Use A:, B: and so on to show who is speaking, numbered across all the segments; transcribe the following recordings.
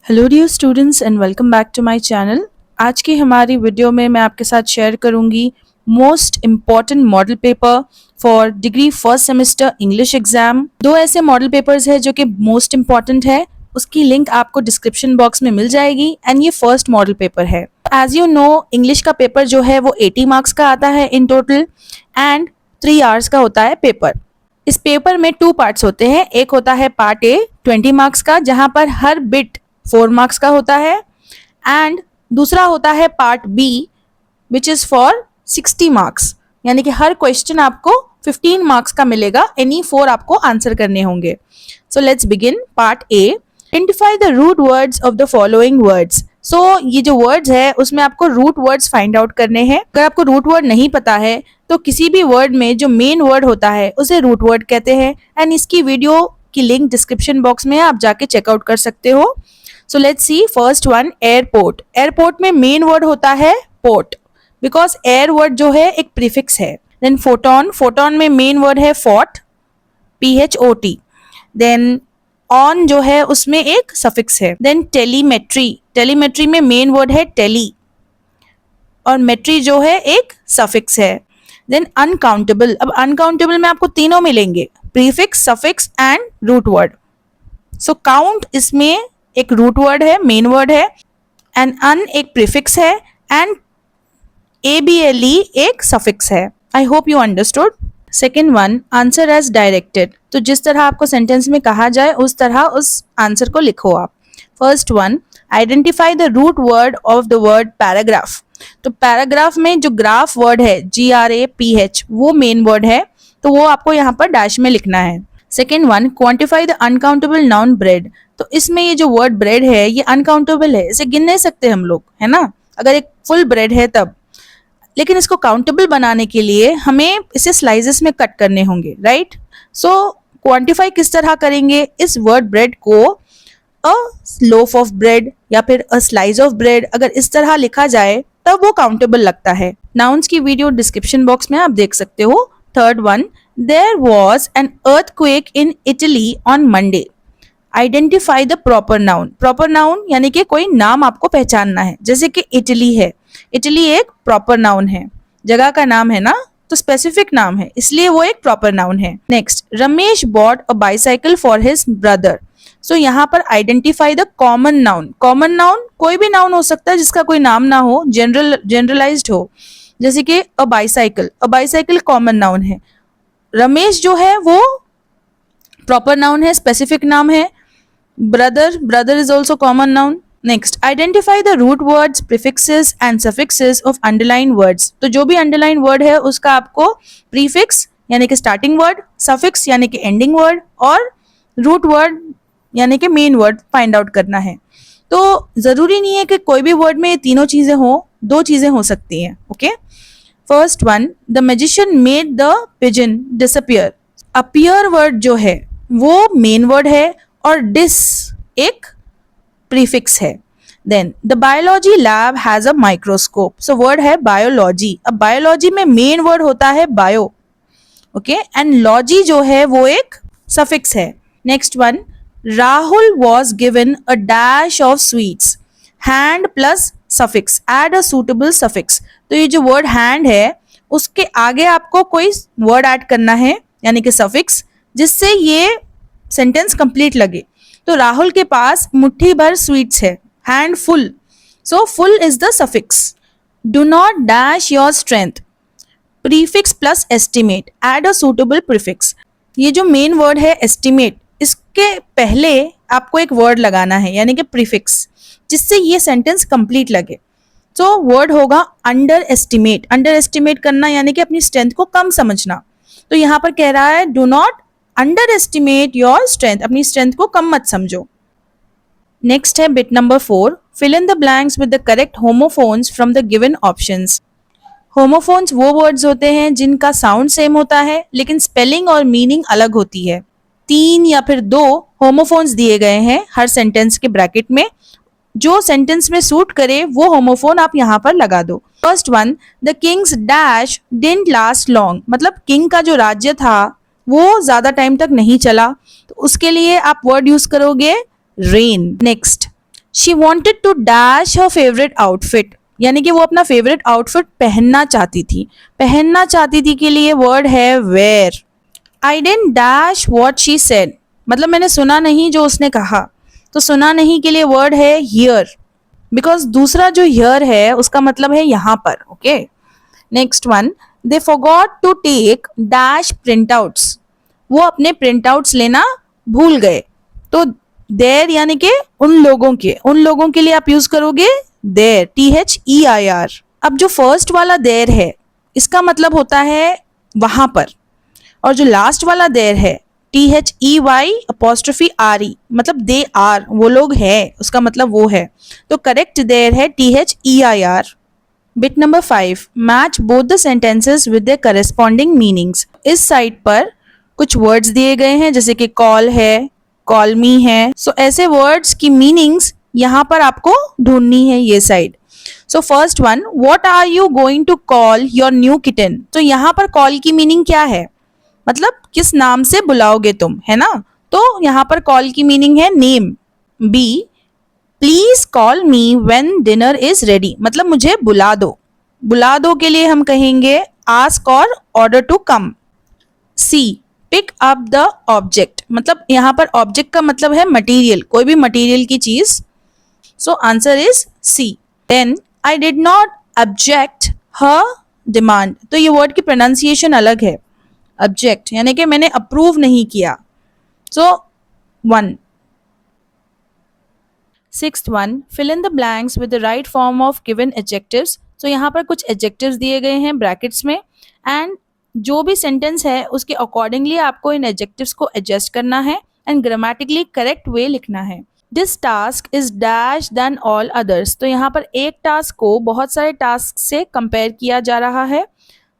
A: Hello dear students and welcome back to my channel. आज की हमारी वीडियो में मैं आपके साथ शेयर करूंगी most important model paper for degree first semester English exam. दो ऐसे मॉडल पेपर्स है जो कि मोस्ट इम्पॉर्टेंट है, उसकी लिंक आपको डिस्क्रिप्शन बॉक्स में मिल जाएगी एंड ये फर्स्ट मॉडल पेपर है। एज यू नो, इंग्लिश का पेपर जो है वो 80 मार्क्स का आता है इन टोटल एंड 3 आवर्स का होता है पेपर। इस पेपर में 2 पार्ट्स होते हैं। एक होता है पार्ट ए 20 मार्क्स का, जहां पर हर बिट 4 मार्क्स का होता है, एंड दूसरा होता है part B which is for 60 marks, यानी कि हर क्वेश्चन आपको 15 मार्क्स का मिलेगा, एनी 4 आपको आंसर करने होंगे। So let's begin part A. Identify the root words of the following words. So ये जो वर्ड्स है उसमें आपको रूट वर्ड्स फाइंड आउट करने हैं। अगर आपको रूट वर्ड नहीं पता है तो किसी भी वर्ड में जो मेन वर्ड होता है उसे रूट वर्ड कहते हैं, एंड इसकी वीडियो की लिंक डिस्क्रिप्शन बॉक्स में आप जाके चेकआउट कर सकते हो। So let's see first one, airport. Airport में मेन वर्ड होता है पोर्ट, बिकॉज एयर वर्ड जो है एक प्रीफिक्स है। देन फोटोन, फोटोन में मेन वर्ड है फॉट, PHOT। देन ऑन जो है उसमें एक सफिक्स है। देन टेलीमेट्री, टेलीमेट्री में मेन वर्ड है टेली और मेट्री जो है एक सफिक्स है। देन अनकाउंटेबल, अब अनकाउंटेबल में आपको तीनों मिलेंगे, prefix, suffix and root word. So count इसमें एक रूट वर्ड है, मेन वर्ड है, एंड अन एक प्रीफिक्स है, एंड ABLE एक सफिक्स है। I hope you understood. Second one, answer as directed. तो जिस तरह आपको सेंटेंस में कहा जाए उस तरह उस आंसर को लिखो आप। First one, identify the root word of the word paragraph. तो पैराग्राफ में जो ग्राफ वर्ड है GRAPH वो मेन वर्ड है, तो वो आपको यहाँ पर डैश में लिखना है। Second one, quantify the uncountable noun bread. तो इसमें ये जो वर्ड ब्रेड है ये अनकाउंटेबल है, इसे गिन नहीं सकते हम लोग, है ना, अगर एक फुल ब्रेड है तब। लेकिन इसको काउंटेबल बनाने के लिए हमें इसे स्लाइसेस में कट करने होंगे, राइट। सो क्वांटिफाई किस तरह करेंगे, इस वर्ड ब्रेड को अ लोफ ऑफ ब्रेड या फिर अ स्लाइस ऑफ ब्रेड अगर इस तरह लिखा जाए तब वो काउंटेबल लगता है। नाउन्स की वीडियो डिस्क्रिप्शन बॉक्स में आप देख सकते हो। Third one, there was an earthquake in Italy on Monday. Identify the proper noun. Proper noun यानी कि कोई नाम आपको पहचानना है, जैसे कि इटली है, इटली एक प्रॉपर नाउन है, जगह का नाम है ना, तो स्पेसिफिक नाम है, इसलिए वो एक प्रॉपर नाउन है। Next, Ramesh bought a bicycle for his brother. So यहाँ पर identify the common noun. Common noun कोई भी नाउन हो सकता है जिसका कोई नाम ना हो, जनरलाइज्ड हो, जैसे कि अ बाइसाइकिल, अ बाइसाइकिल कॉमन नाउन है। रमेश जो है वो प्रॉपर नाउन है, स्पेसिफिक नाम है। Brother, brother is also common noun. Next, identify the root words, prefixes and suffixes of underline words. तो जो भी अंडरलाइन वर्ड है उसका आपको प्रीफिक्स यानी कि स्टार्टिंग वर्ड, सफिक्स यानी कि एंडिंग वर्ड और रूट वर्ड यानी कि मेन वर्ड फाइंड आउट करना है। तो जरूरी नहीं है कि कोई भी वर्ड में ये तीनों चीजें हो, 2 चीजें हो सकती हैं। Okay, first one, the magician made the pigeon disappear. Appear word जो है वो मेन वर्ड है और डिस एक प्रीफिक्स है। Then the biology lab has a microscope. So word है बायोलॉजी। अब बायोलॉजी में मेन वर्ड होता है बायो, ओके, एंड लॉजी जो है वो एक सफिक्स है। Next one, Rahul was given a dash of sweets. Hand plus suffix, add a suitable suffix. तो ये जो वर्ड हैंड है उसके आगे आपको कोई वर्ड ऐड करना है यानी कि सफिक्स, जिससे ये सेंटेंस कंप्लीट लगे। तो राहुल के पास मुट्ठी भर स्वीट्स है, hand full, so full is the suffix. Do not dash your strength, prefix plus estimate, add a suitable prefix. ये जो मेन वर्ड है एस्टिमेट, इसके पहले आपको एक वर्ड लगाना है यानी कि प्रीफिक्स, जिससे ये सेंटेंस कंप्लीट लगे। तो वर्ड होगा अंडर एस्टिमेट। अंडर एस्टिमेट करना यानी कि अपनी स्ट्रेंथ को कम समझना। तो यहाँ पर कह रहा है do not underestimate your strength, अपनी स्ट्रेंथ को कम मत समझो। नेक्स्ट है bit number 4, fill in the blanks with the correct homophones from the given options. Homophones वो वर्ड्स होते हैं जिनका साउंड सेम होता है लेकिन स्पेलिंग और मीनिंग अलग होती है। 3 या फिर 2 होमोफोन्स दिए गए हैं हर सेंटेंस के ब्रैकेट में, जो सेंटेंस में सूट करे वो होमोफोन आप यहाँ पर लगा दो। First one, the Kings dash didn't last long. मतलब किंग का जो राज्य था वो ज्यादा टाइम तक नहीं चला, तो उसके लिए आप वर्ड यूज करोगे rain. Next, she wanted to dash her favourite outfit, यानी कि वो अपना फेवरेट आउटफिट पहनना चाहती थी। पहनना चाहती थी के लिए वर्ड है wear. I didn't dash what she said, मतलब मैंने सुना नहीं जो उसने कहा, तो सुना नहीं के लिए वर्ड है हियर, बिकॉज दूसरा जो हियर है उसका मतलब है यहाँ पर। Okay, next one, they forgot to take dash printouts, वो अपने प्रिंट आउट्स लेना भूल गए। तो देर यानी कि उन लोगों के लिए आप यूज करोगे देर, THEIR। अब जो फर्स्ट वाला देर है इसका मतलब होता है वहां पर, और जो लास्ट वाला देर है THEY', मतलब दे आर, वो लोग हैं, उसका मतलब वो है। तो करेक्ट देर है THEIR। Bit number 5, match both the sentences with the corresponding meanings. इस साइड पर कुछ वर्ड्स दिए गए हैं, जैसे कि कॉल है, कॉल मी है। सो ऐसे वर्ड्स की मीनिंग्स यहाँ पर आपको ढूंढनी है, ये side. So first one, what are you going to call your new kitten. तो यहाँ पर कॉल की मीनिंग क्या है, मतलब किस नाम से बुलाओगे तुम, है ना। तो यहाँ पर कॉल की मीनिंग है name. B, please call me when dinner is ready, मतलब मुझे बुला दो। बुला दो के लिए हम कहेंगे आस्क और order to come. C, pick up the object, मतलब यहाँ पर ऑब्जेक्ट का मतलब है मटेरियल, कोई भी मटेरियल की चीज। So answer is C. Then I did not object her demand, तो ये वर्ड की प्रोनाउंसिएशन अलग है। ऑब्जेक्ट यानी कि मैंने अप्रूव नहीं किया। So 1। Sixth one, fill in the blanks with the right form of given adjectives. तो यहाँ पर कुछ एडजेक्टिव्स दिए गए हैं ब्रैकेट्स में, एंड जो भी सेंटेंस है उसके अकॉर्डिंगली आपको इन एडजेक्टिव्स को एडजस्ट करना है एंड ग्रामेटिकली करेक्ट वे लिखना है। This task is dash than all others, तो यहाँ पर एक टास्क को बहुत सारे टास्क से कंपेयर किया जा रहा है।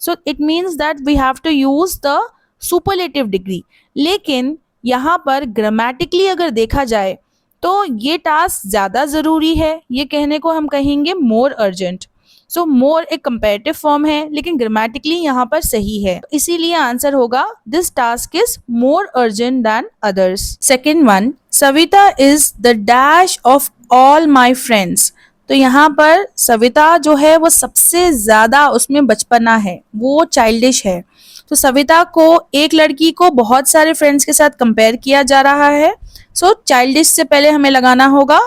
A: So it means that we have to use the superlative degree. लेकिन यहाँ पर ग्रामेटिकली अगर देखा जाए तो ये टास्क ज्यादा जरूरी है, ये कहने को हम कहेंगे मोर अर्जेंट। सो मोर एक कंपैरेटिव फॉर्म है, लेकिन ग्रामेटिकली यहाँ पर सही है, इसीलिए आंसर होगा this task is more urgent than others. Second one, Savita is the dash of all my friends. तो यहाँ पर सविता जो है वो सबसे ज्यादा उसमें बचपना है, वो चाइल्डिश है। तो सविता को एक लड़की को बहुत सारे फ्रेंड्स के साथ कंपेयर किया जा रहा है। सो चाइल्डिश से पहले हमें लगाना होगा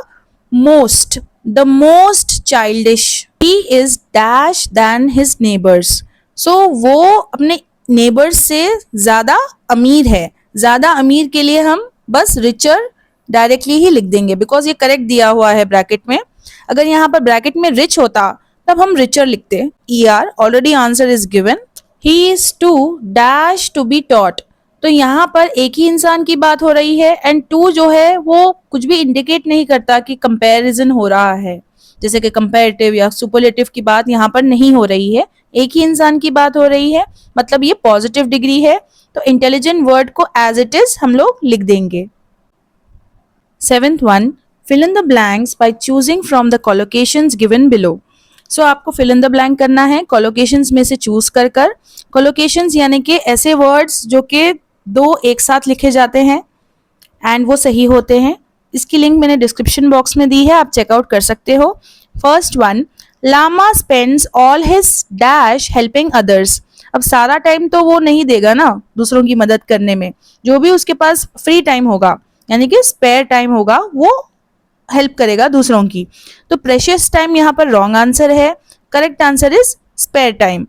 A: most, the most childish. He is dash than his neighbours. So वो अपने नेबर्स से ज्यादा अमीर है। ज्यादा अमीर के लिए हम बस रिचर डायरेक्टली ही लिख देंगे, बिकॉज ये करेक्ट दिया हुआ है ब्रैकेट में। अगर यहाँ पर ब्रैकेट में रिच होता तब हम रिचर लिखते। ER, already answer is given. He is to dash to be taught. तो यहाँ पर एक ही इंसान की बात हो रही है, एंड टू जो है वो कुछ भी इंडिकेट नहीं करता कि कंपैरिजन हो रहा है, जैसे कि कंपैरेटिव या सुपरलेटिव की बात यहाँ पर नहीं हो रही है, एक ही इंसान की बात हो रही है, मतलब ये पॉजिटिव डिग्री है। तो इंटेलिजेंट वर्ड को एज इट इज हम लोग लिख देंगे। Seventh one, fill in the blanks by choosing from the collocations given below. So आपको fill in the blank करना है collocations में से चूज कर कर। collocations यानी कि ऐसे वर्ड्स जो कि दो एक साथ लिखे जाते हैं एंड वो सही होते हैं। इसकी लिंक मैंने डिस्क्रिप्शन बॉक्स में दी है, आप चेकआउट कर सकते हो। First one, Lama spends all his dash helping others. अब सारा टाइम तो वो नहीं देगा ना दूसरों की मदद करने में, जो भी उसके पास फ्री टाइम होगा यानी कि स्पेयर टाइम होगा वो हेल्प करेगा दूसरों की। तो प्रेशियस टाइम यहाँ पर रॉन्ग आंसर है, correct answer is spare time.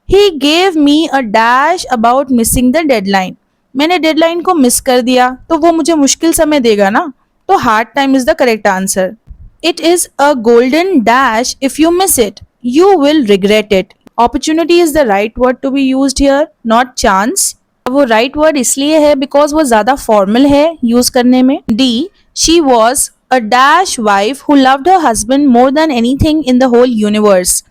A: He gave me a dash about missing the deadline. मैंने डेडलाइन को मिस कर दिया तो वो मुझे मुश्किल समय देगा ना, तो hard time is the correct answer. It is a golden dash if you miss it you will regret it. Opportunity is the right word to be used here, not chance. वो राइट वर्ड इसलिए है because वो ज्यादा formal है use करने में। D, she was a dash wife who loved her husband more than anything in the whole universe.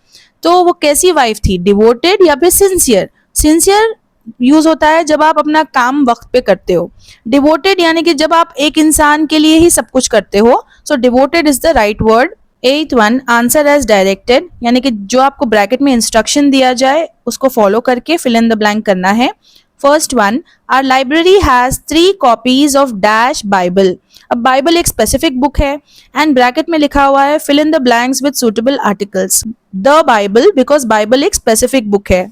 A: तो वो कैसी वाइफ थी, डिवोटेड या फिर सिंसियर। सिंसियर यूज होता है जब आप अपना काम वक्त पे करते हो, डिवोटेड यानी कि जब आप एक इंसान के लिए ही सब कुछ करते हो। सो devoted is the right word. एथ वन, आंसर एज डायरेक्टेड, यानी कि जो आपको ब्रैकेट में इंस्ट्रक्शन दिया जाए उसको फॉलो करके फिल इन द ब्लैंक करना है। First one, our library has 3 copies of dash Bible. अब बाइबल एक स्पेसिफिक बुक है एंड ब्रैकेट में लिखा हुआ है fill in the blanks with suitable articles. The Bible because Bible एक स्पेसिफिक बुक है।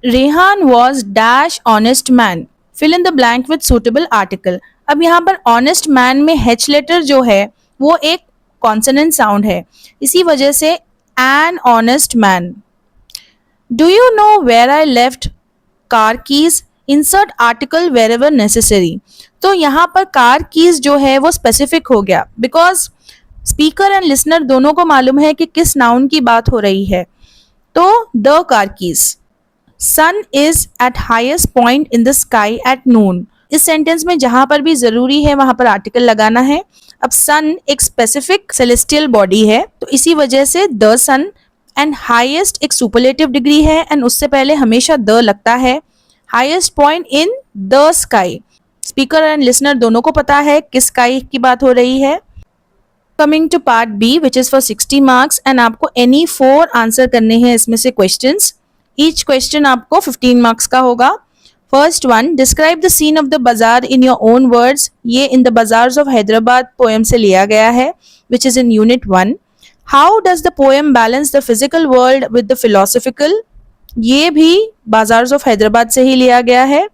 A: Rehan was dash honest man, fill in the blank with suitable article. अब यहाँ पर ऑनेस्ट मैन में एच लेटर जो है वो एक कॉन्सोनेंट साउंड है, इसी वजह से an honest man. Do you know where I left car keys, insert article wherever necessary. तो यहाँ पर कार कीज जो है वो स्पेसिफिक हो गया बिकॉज स्पीकर एंड लिसनर दोनों को मालूम है कि किस नाउन की बात हो रही है, तो the car keys. Sun is at highest point in the sky at noon. इस सेंटेंस में जहां पर भी जरूरी है वहां पर आर्टिकल लगाना है। अब सन एक स्पेसिफिक सेलेस्टियल बॉडी है तो इसी वजह से द सन, एंड हाईएस्ट एक सुपरलेटिव डिग्री है एंड उससे पहले हमेशा द लगता है। Highest point in the sky, speaker and listener दोनों को पता है किस स्काई की बात हो रही है। Coming to part B which is for 60 marks and आपको एनी 4 आंसर करने हैं इसमें से क्वेश्चंस। ईच क्वेश्चन आपको 15 मार्क्स का होगा। First one, describe the scene of the bazaar in your own words. ये in the bazaars of Hyderabad poem से लिया गया है which is in unit 1। How does the poem balance the physical world with the philosophical. ये भी bazaars of Hyderabad से ही लिया गया है।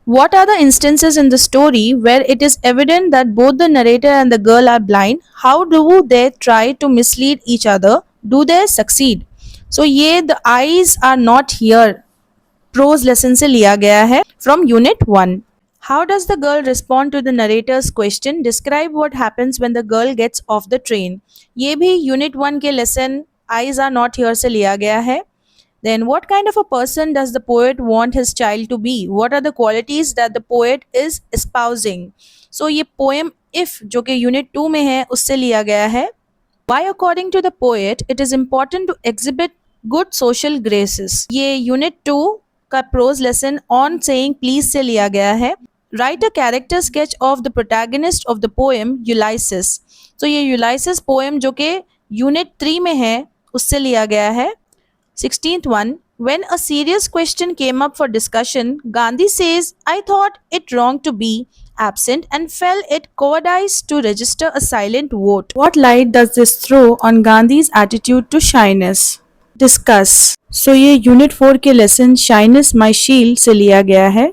A: What are the instances in the story where it is evident that both the narrator and the girl are blind? How do they try to mislead each other? Do they succeed? So ये the eyes are not here prose lesson से लिया गया है from unit 1. How does the girl respond to the narrator's question? Describe what happens when the girl gets off the train. ये भी unit 1 के lesson eyes are not here से लिया गया है. Then what kind of a person does the poet want his child to be? What are the qualities that the poet is espousing? So ये poem if जो कि unit 2 में है उससे लिया गया है. Why according to the poet it is important to exhibit good social graces? ये unit 2 का prose lesson on saying please से लिया गया है. Write a character sketch of the protagonist of the poem Ulysses. So ये Ulysses poem जो कि unit 3 में है उससे लिया गया है. 16th one, when a serious question came up for discussion, Gandhi says, I thought it wrong to be absent and felt it cowardice to register a silent vote. What light does this throw on Gandhi's attitude to shyness? Discuss. So ये unit 4 के lesson shyness my shield से लिया गया है.